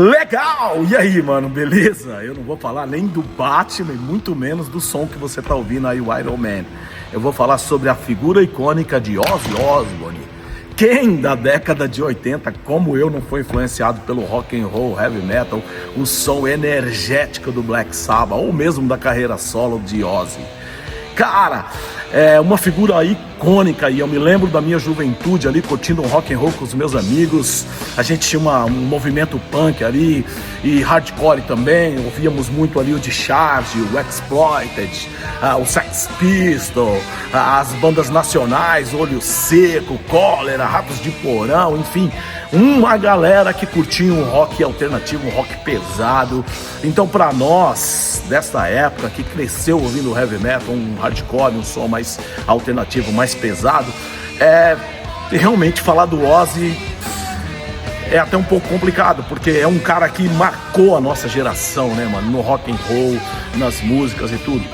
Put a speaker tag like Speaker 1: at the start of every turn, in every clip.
Speaker 1: Legal! E aí, mano, beleza? Eu não vou falar nem do Batman, muito menos do som que você tá ouvindo aí, o Iron Man. Eu vou falar sobre a figura icônica de Ozzy Osbourne. Quem da década de 80, como eu, não foi influenciado pelo rock and roll, heavy metal, o som energético do Black Sabbath, ou mesmo da carreira solo de Ozzy? Cara, é uma figura icônica, e eu me lembro da minha juventude ali, curtindo um rock and roll com os meus amigos. A gente tinha um movimento punk ali, e hardcore também. Ouvíamos muito ali o Discharge, o Exploited, o Sex Pistols, as bandas nacionais, Olho Seco, Cólera, Ratos de Porão, enfim, uma galera que curtia um rock alternativo, um rock pesado. Então, para nós dessa época que cresceu ouvindo heavy metal, um hardcore, um som mais alternativo, mais pesado, realmente falar do Ozzy é até um pouco complicado, porque é um cara que marcou a nossa geração, né, mano, no rock and roll, nas músicas e tudo.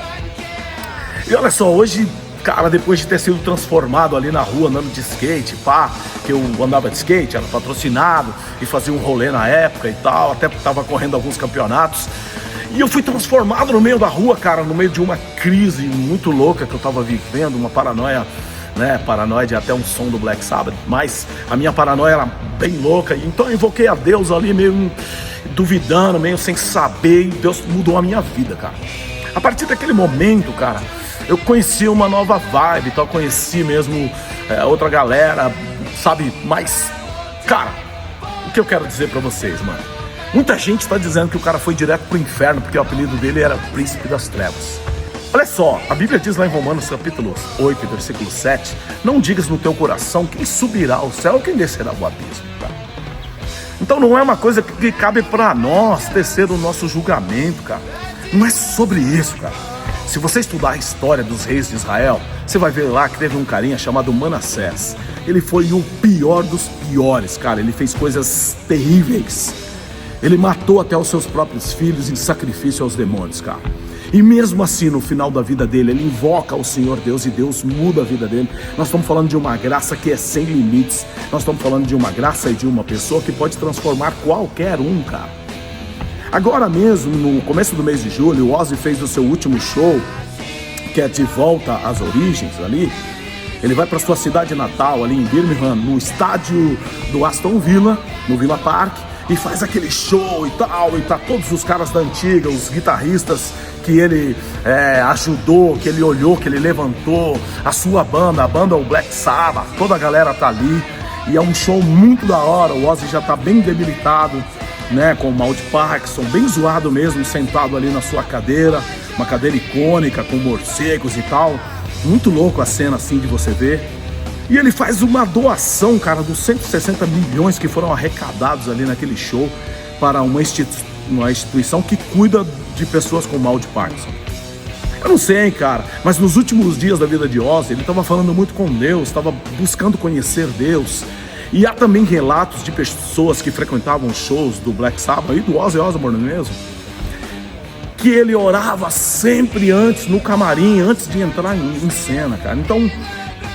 Speaker 1: E olha só, hoje, cara, depois de ter sido transformado ali na rua, andando de skate, pá, que eu andava de skate, era patrocinado e fazia um rolê na época e tal, até tava correndo alguns campeonatos. E eu fui transformado no meio da rua, cara, no meio de uma crise muito louca que eu tava vivendo, uma paranoia, né, paranoide até um som do Black Sabbath, mas a minha paranoia era bem louca, então eu invoquei a Deus ali meio duvidando, meio sem saber, e Deus mudou a minha vida, cara. A partir daquele momento, cara, eu conheci uma nova vibe, então eu conheci mesmo outra galera, sabe, mas, cara, o que eu quero dizer pra vocês, mano? Muita gente está dizendo que o cara foi direto pro inferno porque o apelido dele era Príncipe das Trevas. Olha só, a Bíblia diz lá em Romanos capítulo 8, versículo 7, não digas no teu coração quem subirá ao céu ou quem descerá ao abismo, tá? Então não é uma coisa que cabe para nós tecer o nosso julgamento, cara. Não é sobre isso, cara. Se você estudar a história dos reis de Israel, você vai ver lá que teve um carinha chamado Manassés. Ele foi o pior dos piores, cara. Ele fez coisas terríveis. Ele matou até os seus próprios filhos em sacrifício aos demônios, cara. E mesmo assim, no final da vida dele, ele invoca o Senhor Deus e Deus muda a vida dele. Nós estamos falando de uma graça que é sem limites. Nós estamos falando de uma graça e de uma pessoa que pode transformar qualquer um, cara. Agora mesmo, no começo do mês de julho, o Ozzy fez o seu último show, que é De Volta às Origens ali. Ele vai para sua cidade natal, ali em Birmingham, no estádio do Aston Villa, no Villa Park, e faz aquele show e tal, e tá todos os caras da antiga, os guitarristas que ele ajudou, que ele olhou, que ele levantou, a sua banda, a banda o Black Sabbath, toda a galera tá ali, e é um show muito da hora. O Ozzy já tá bem debilitado, né, com o mal de Parkinson, bem zoado mesmo, sentado ali na sua cadeira, uma cadeira icônica com morcegos e tal, muito louco a cena assim de você ver. E ele faz uma doação, cara, dos 160 milhões que foram arrecadados ali naquele show para uma instituição que cuida de pessoas com mal de Parkinson. Eu não sei, cara, mas nos últimos dias da vida de Ozzy, ele estava falando muito com Deus, estava buscando conhecer Deus. E há também relatos de pessoas que frequentavam shows do Black Sabbath e do Ozzy Osbourne mesmo, que ele orava sempre antes, no camarim, antes de entrar em cena, cara. Então,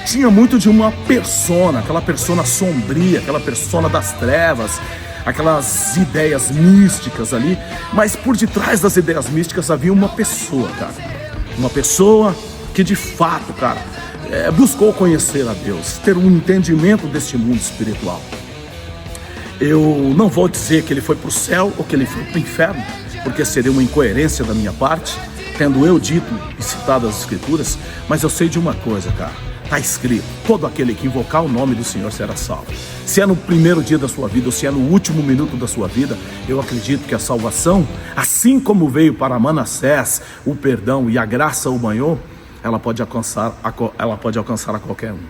Speaker 1: tinha muito de uma persona, aquela persona sombria, aquela persona das trevas, aquelas ideias místicas ali, mas por detrás das ideias místicas havia uma pessoa, cara. Uma pessoa que de fato, cara, buscou conhecer a Deus, ter um entendimento deste mundo espiritual. Eu não vou dizer que ele foi para o céu ou que ele foi para o inferno, porque seria uma incoerência da minha parte, tendo eu dito e citado as escrituras, mas eu sei de uma coisa, cara. Está escrito, todo aquele que invocar o nome do Senhor será salvo. Se é no primeiro dia da sua vida ou se é no último minuto da sua vida, eu acredito que a salvação, assim como veio para Manassés o perdão e a graça o banhou, ela pode alcançar a qualquer um.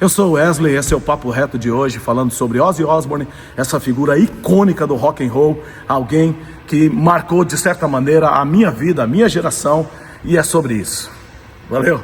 Speaker 1: Eu sou o Wesley, esse é o Papo Reto de hoje, falando sobre Ozzy Osbourne, essa figura icônica do rock and roll, alguém que marcou de certa maneira a minha vida, a minha geração, e é sobre isso. Valeu!